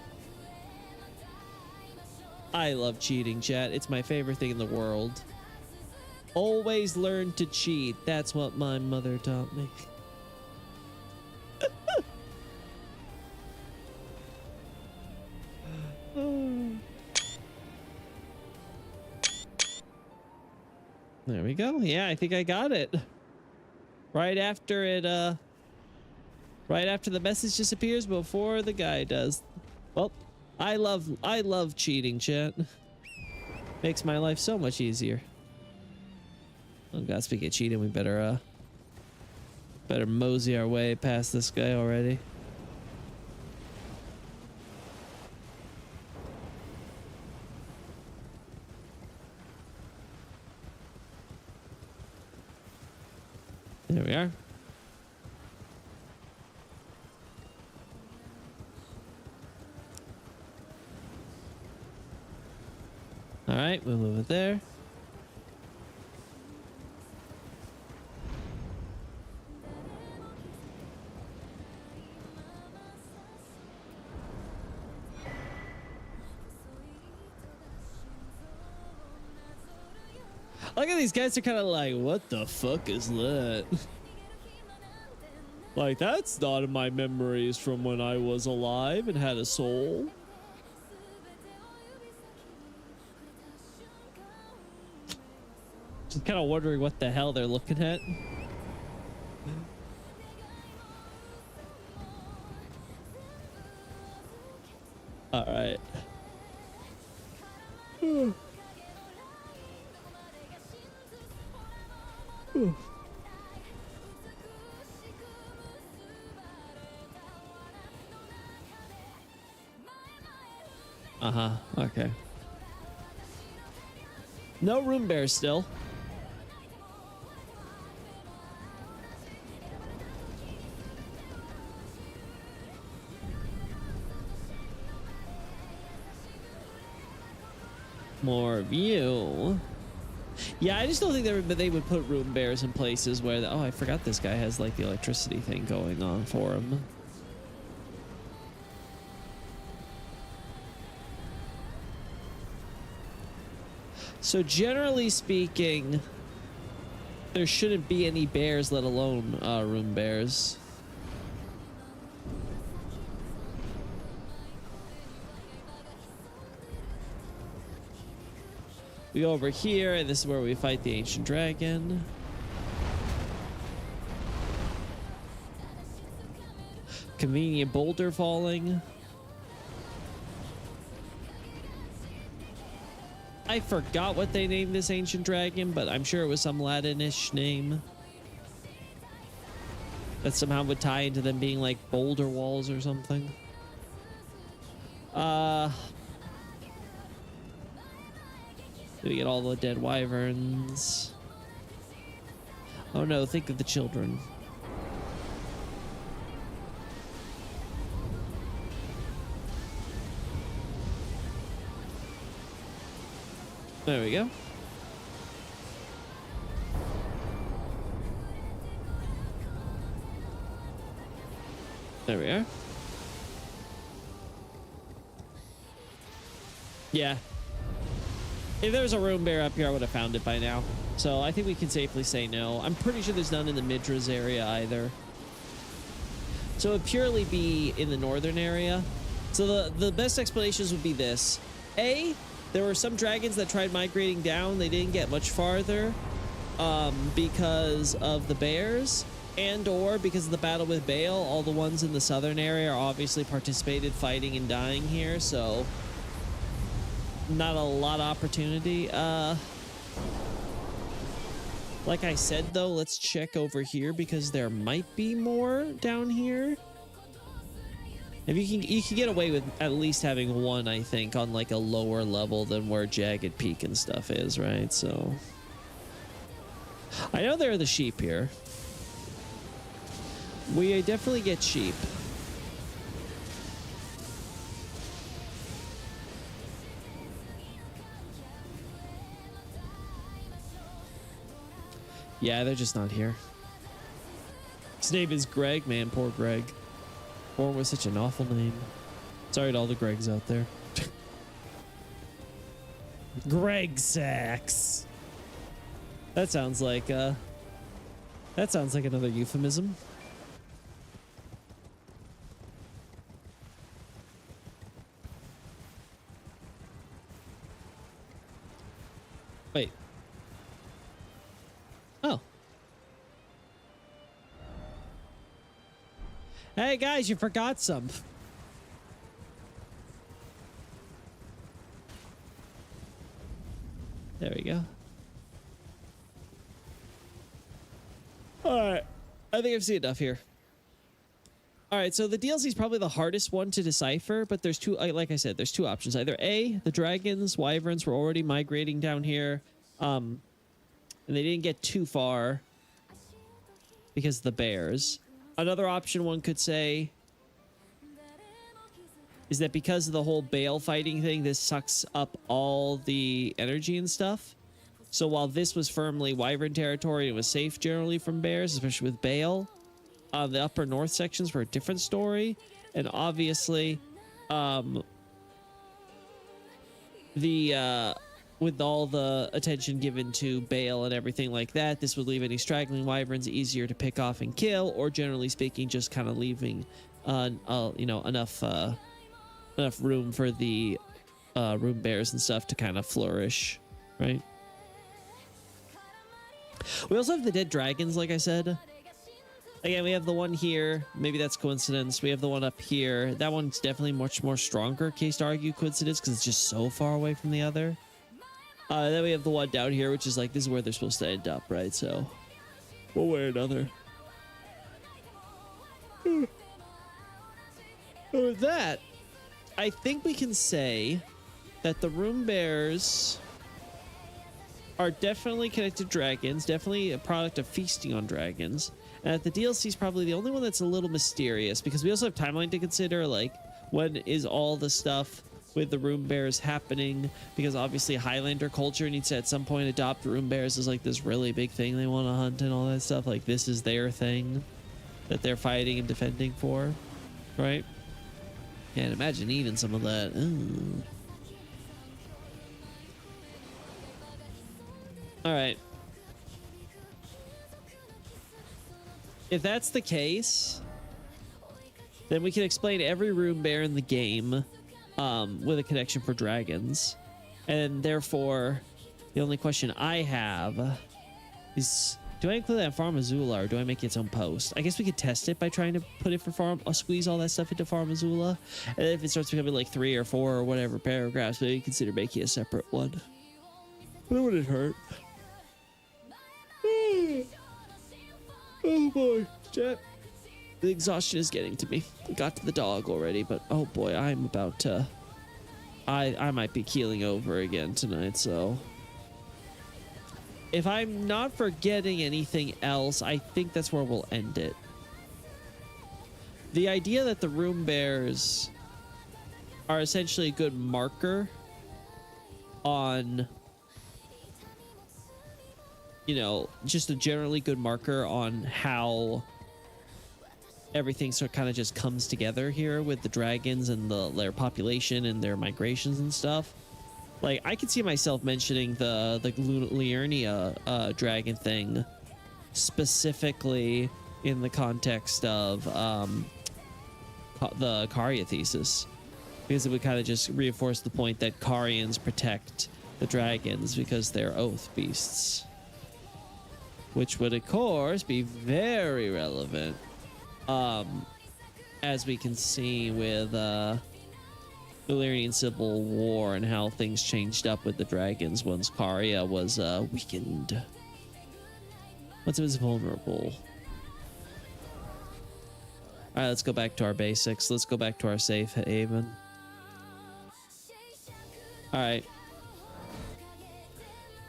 I love cheating, chat. It's my favorite thing in the world. Always learn to cheat. That's what my mother taught me. There we go. Yeah, I think I got it. Right after it, right after the message disappears, before the guy does. Well, I love cheating, chat. Makes my life so much easier. Oh god, speaking of cheating, we better mosey our way past this guy already. There we are. All right, we'll move it there. Look at these guys are kind of like, what the fuck is that? Like, that's not in my memories from when I was alive and had a soul. Just kind of wondering what the hell they're looking at. All right. Uh-huh. Okay. No room bears still. More view. Yeah, I just don't think they would put room bears in places where oh, I forgot this guy has like the electricity thing going on for him. So generally speaking, there shouldn't be any bears, let alone room bears. We go over here, and this is where we fight the ancient dragon. Convenient boulder falling. I forgot what they named this ancient dragon, but I'm sure it was some Latinish name that somehow would tie into them being like boulder walls or something. We get all the dead wyverns. Oh no, think of the children. There we go. There we are. Yeah. If there was a room bear up here, I would have found it by now. So I think we can safely say no. I'm pretty sure there's none in the Midras area either. So it would purely be in the northern area. So the best explanations would be this. A, there were some dragons that tried migrating down. They didn't get much farther because of the bears, and or because of the battle with Baal. All the ones in the southern area are obviously participated fighting and dying here, so not a lot of opportunity. Like I said, though, let's check over here because there might be more down here. If you can get away with at least having one, I think, on like a lower level than where Jagged Peak and stuff is, right? So I know there are the sheep here. We definitely get sheep. Yeah, they're just not here. His name is Greg, man. Poor Greg. Born with such an awful name. Sorry to all the Gregs out there. Greg Sachs. That sounds like another euphemism. Wait. Oh. Hey guys, you forgot some. There we go. All right. I think I've seen enough here. All right, so the DLC is probably the hardest one to decipher, but there's two, like I said, there's two options. Either A, the dragons, wyverns were already migrating down here, and they didn't get too far because of the bears. Another option one could say is that because of the whole Baal fighting thing, this sucks up all the energy and stuff. So while this was firmly wyvern territory, it was safe generally from bears, especially with Baal. The upper north sections were a different story, and obviously, with all the attention given to Baal and everything like that, this would leave any straggling wyverns easier to pick off and kill, or generally speaking, just kind of leaving, you know, enough room for the room bears and stuff to kind of flourish, right? We also have the dead dragons, like I said. Again, we have the one here. Maybe that's coincidence. We have the one up here. That one's definitely much more stronger case to argue coincidence because it's just so far away from the other. Then we have the one down here, which is like, this is where they're supposed to end up, right? So, one way or another. With that, I think we can say that the room bears are definitely connected to dragons, definitely a product of feasting on dragons. And the DLC is probably the only one that's a little mysterious because we also have timeline to consider, like when is all the stuff with the room bears happening, because obviously Highlander culture needs to at some point adopt room bears as like this really big thing they want to hunt and all that stuff. Like this is their thing that they're fighting and defending for, right? Can't imagine eating some of that. Ooh. All right. If that's the case, then we can explain every room bear in the game with a connection for dragons. And therefore, the only question I have is, Do I include that in Farm Azula, or do I make its own post? I guess we could test it by trying to put it for Farm, squeeze all that stuff into Farm Azula. And then if it starts becoming like 3 or 4 or whatever paragraphs, maybe consider making a separate one. That wouldn't hurt. Oh boy, chat. The exhaustion is getting to me. I got to the dog already, but oh boy, I'm about to... I might be keeling over again tonight, so... If I'm not forgetting anything else, I think that's where we'll end it. The idea that the room bears are essentially a good marker on, you know, just a generally good marker on how everything sort of kind of just comes together here with the dragons and their population and their migrations and stuff. Like, I could see myself mentioning the Liurnia dragon thing specifically in the context of the Karya thesis, because it would kind of just reinforce the point that Karyans protect the dragons because they're oath beasts, which would of course be very relevant, as we can see with Valyrian Civil War and how things changed up with the dragons once Karya was weakened. Once it was vulnerable. All right, let's go back to our basics. Let's go back to our safe haven. All right.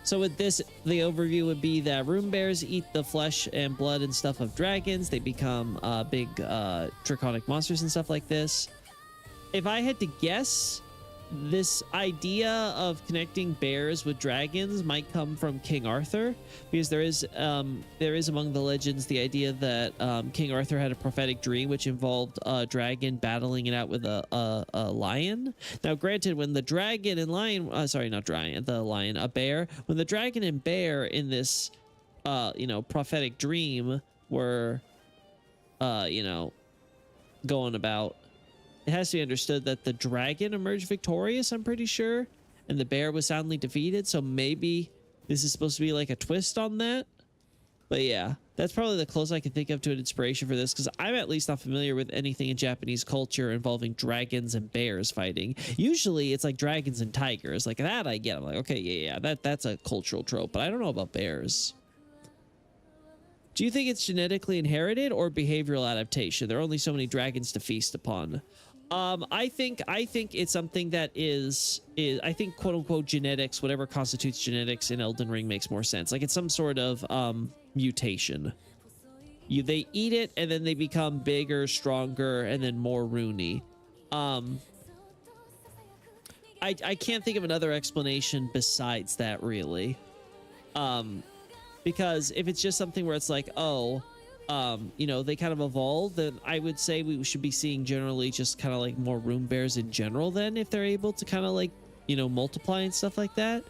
So with this, the overview would be that room bears eat the flesh and blood and stuff of dragons. They become big draconic monsters and stuff like this. If I had to guess, this idea of connecting bears with dragons might come from King Arthur, because there is among the legends the idea that King Arthur had a prophetic dream which involved a dragon battling it out with a lion. Now, granted, when the dragon and lion, a bear, when the dragon and bear in this, prophetic dream were, going about, it has to be understood that the dragon emerged victorious, I'm pretty sure, and the bear was soundly defeated, so maybe this is supposed to be like a twist on that. But yeah, that's probably the closest I can think of to an inspiration for this, because I'm at least not familiar with anything in Japanese culture involving dragons and bears fighting. Usually it's like dragons and tigers. Like that I get. I'm like, okay, yeah, that's a cultural trope, but I don't know about bears. Do you think it's genetically inherited or behavioral adaptation? There are only so many dragons to feast upon. I think it's something that is I think quote unquote genetics, whatever constitutes genetics in Elden Ring, makes more sense. Like it's some sort of mutation. They eat it and then they become bigger, stronger, and then more runey. I can't think of another explanation besides that, really. Because if it's just something where it's like, they kind of evolved, then I would say we should be seeing generally just kind of like more room bears in general then, if they're able to kind of like, multiply and stuff like that.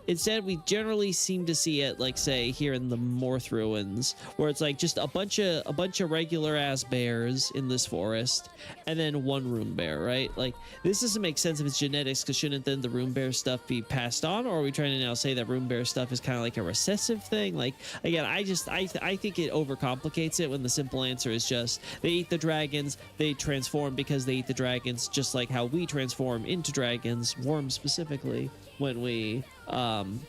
Instead, we generally seem to see it, like, say, here in the Morth ruins, where it's like just a bunch of regular ass bears in this forest, and then one room bear, right? Like, this doesn't make sense if it's genetics, because shouldn't then the room bear stuff be passed on? Or are we trying to now say that room bear stuff is kind of like a recessive thing? Like, again, I think it overcomplicates it when the simple answer is just they eat the dragons, they transform because they eat the dragons, just like how we transform into dragons, worms specifically, when we when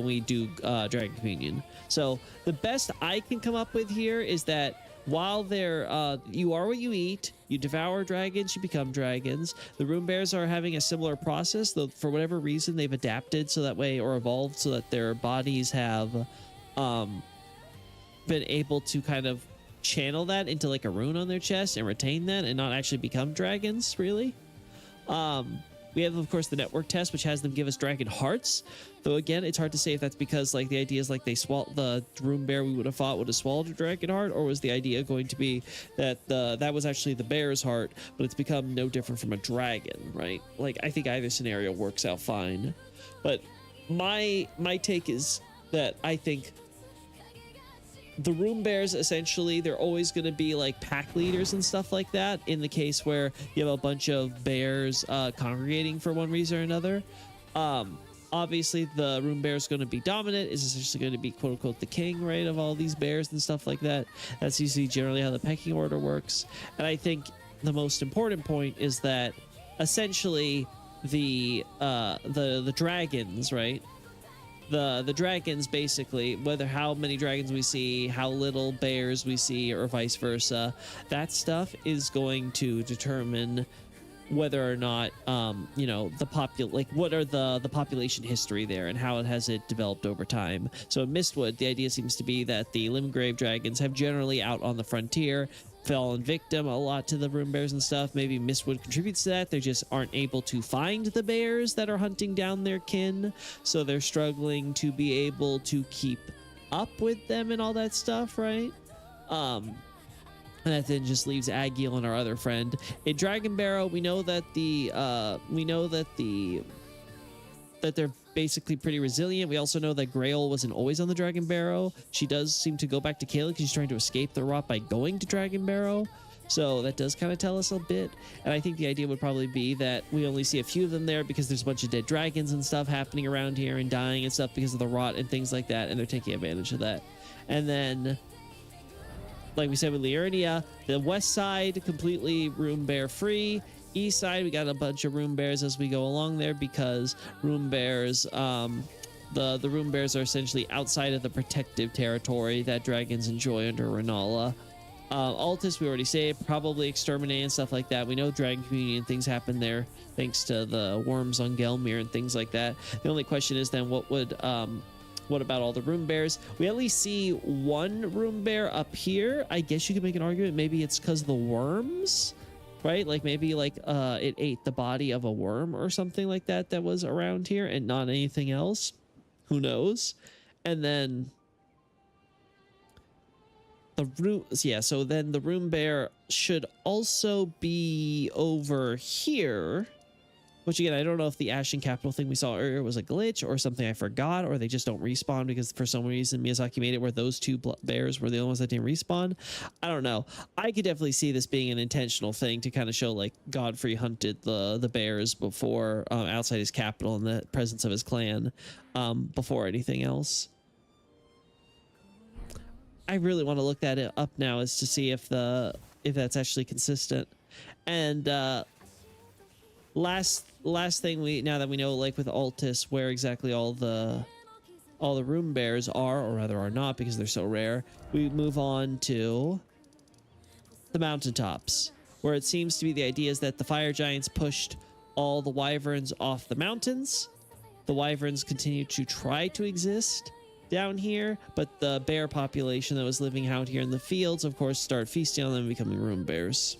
we do Dragon Communion. So the best I can come up with here is that while they're you are what you eat, you devour dragons, you become dragons. The room bears are having a similar process, though for whatever reason they've adapted so that way, or evolved so that their bodies have been able to kind of channel that into like a rune on their chest and retain that and not actually become dragons, really. We have, of course, the network test, which has them give us dragon hearts. Though, again, it's hard to say if that's because, like, the idea is, like, the room bear we would have thought would have swallowed a dragon heart, or was the idea going to be that that was actually the bear's heart, but it's become no different from a dragon, right? Like, I think either scenario works out fine. But my take is that I think the room bears, essentially, they're always going to be like pack leaders and stuff like that, in the case where you have a bunch of bears congregating for one reason or another. Obviously, the Rune Bear is going to be dominant, is essentially going to be quote unquote the king, right, of all these bears and stuff like that. That's usually generally how the pecking order works. And I think the most important point is that essentially the dragons, right? The dragons, basically, whether how many dragons we see, how little bears we see, or vice versa, that stuff is going to determine whether or not you know, what are the population history there and how it has developed over time. So in Mistwood, the idea seems to be that the Limgrave dragons have generally out on the frontier fallen victim a lot to the Rune Bears and stuff. Maybe Mistwood contributes to that. They just aren't able to find the bears that are hunting down their kin, so they're struggling to be able to keep up with them and all that stuff, right? And that then just leaves Agiel and our other friend. In Dragon Barrow, we know that they're basically pretty resilient. We also know that Grail wasn't always on the Dragon Barrow. She does seem to go back to Caelid because she's trying to escape the rot by going to Dragon Barrow. So that does kind of tell us a bit. And I think the idea would probably be that we only see a few of them there because there's a bunch of dead dragons and stuff happening around here and dying and stuff because of the rot and things like that. And they're taking advantage of that. And then, like we said with Liurnia, the west side completely Rune Bear free. East side, we got a bunch of Rune Bears as we go along there because Rune Bears, the Rune Bears are essentially outside of the protective territory that dragons enjoy under Renala. Altus, we already say, probably exterminate and stuff like that. We know dragon community and things happen there thanks to the worms on Gelmir and things like that. The only question is then what about all the Rune Bears? We at least see one Rune Bear up here. I guess you could make an argument maybe it's because of the worms, right? Like maybe like it ate the body of a worm or something like that that was around here and not anything else. Who knows? And then so then the Rune Bear should also be over here. Which again, I don't know if the Ashen Capital thing we saw earlier was a glitch or something I forgot, or they just don't respawn because for some reason Miyazaki made it where those two bears were the only ones that didn't respawn. I don't know. I could definitely see this being an intentional thing to kind of show like Godfrey hunted the bears before outside his capital in the presence of his clan before anything else. I really want to look that up now as to see if that's actually consistent. And last thing now that we know, like with Altus, where exactly all the Rune Bears are, or rather are not because they're so rare, we move on to the mountaintops, where it seems to be the idea is that the fire giants pushed all the wyverns off the mountains. The wyverns continue to try to exist down here, but the bear population that was living out here in the fields, of course, start feasting on them and becoming Rune Bears.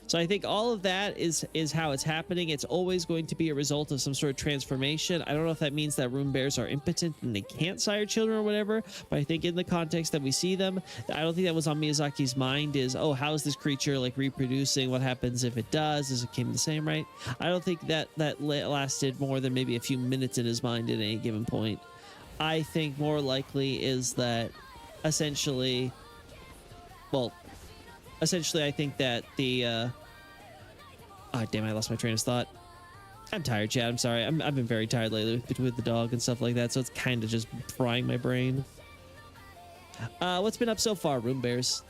So I think all of that is how it's happening. It's always going to be a result of some sort of transformation. I don't know if that means that Rune Bears are impotent and they can't sire children or whatever, but I think in the context that we see them, I don't think that was on Miyazaki's mind is, oh, how is this creature like reproducing? What happens if it does? Is it came the same, right? I don't think that lasted more than maybe a few minutes in his mind at any given point. I think more likely is that essentially, I think that the oh damn, I lost my train of thought. I'm tired, Chad. I'm sorry. I've been very tired lately with the dog and stuff like that, so it's kind of just frying my brain. What's been up so far? Rune Bears.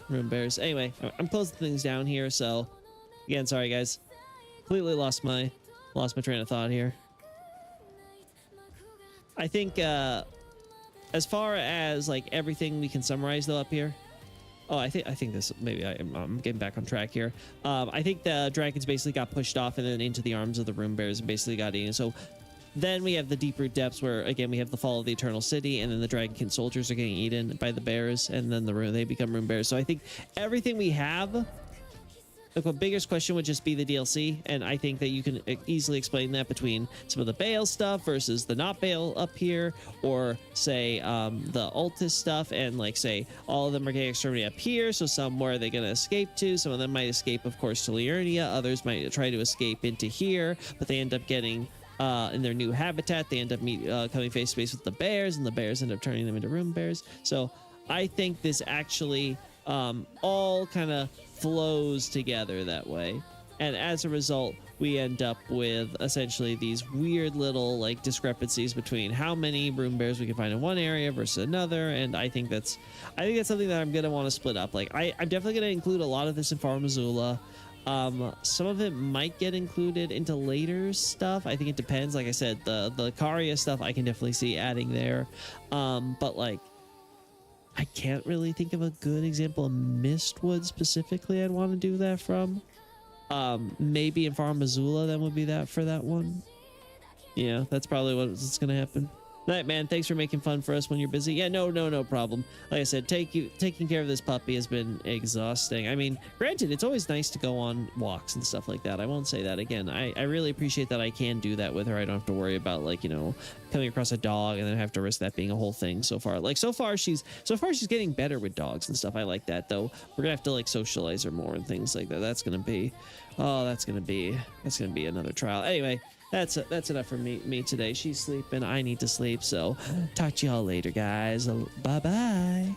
Anyway, I'm closing things down here, so again, sorry guys. Completely lost my train of thought here. I think as far as like everything we can summarize though up here. Oh, I think this, maybe I'm getting back on track here. I think the dragons basically got pushed off and then into the arms of the Rune Bears and basically got eaten. So then we have the Deep Root Depths where, again, we have the fall of the Eternal City, and then the Dragonkin soldiers are getting eaten by the bears, and then they become Rune Bears. So I think everything we have, the biggest question would just be the DLC, and I think that you can easily explain that between some of the Bale stuff versus the not Bale up here, or say the Altus stuff, and like say all of them are getting exterminated up here, so some where are they going to escape to? Some of them might escape, of course, to Liurnia, others might try to escape into here, but they end up getting in their new habitat, they end up coming face to face with the bears, and the bears end up turning them into Rune Bears. So I think this actually all kind of flows together that way, And as a result, we end up with essentially these weird little like discrepancies between how many broom bears we can find in one area versus another. And I think that's something that I'm gonna want to split up. Like I'm definitely gonna include a lot of this in Farm Missoula. Some of it might get included into later stuff. I think it depends. Like I said, the Caria stuff I can definitely see adding there. But like I can't really think of a good example of Mistwood specifically I'd want to do that from. Maybe in Farm Missoula that would be that for that one. Yeah, that's probably what's gonna happen. All right, man, thanks for making fun for us when you're busy. Yeah, no problem. Like I said, taking care of this puppy has been exhausting. I mean, granted, it's always nice to go on walks and stuff like that. I won't say that again. I really appreciate that I can do that with her. I don't have to worry about, like, you know, coming across a dog and then have to risk that being a whole thing so far. Like, so far she's getting better with dogs and stuff. I like that, though. We're gonna have to like socialize her more and things like that. That's gonna be another trial. Anyway, that's enough for me today. She's sleeping. I need to sleep. So talk to y'all later, guys. Bye bye.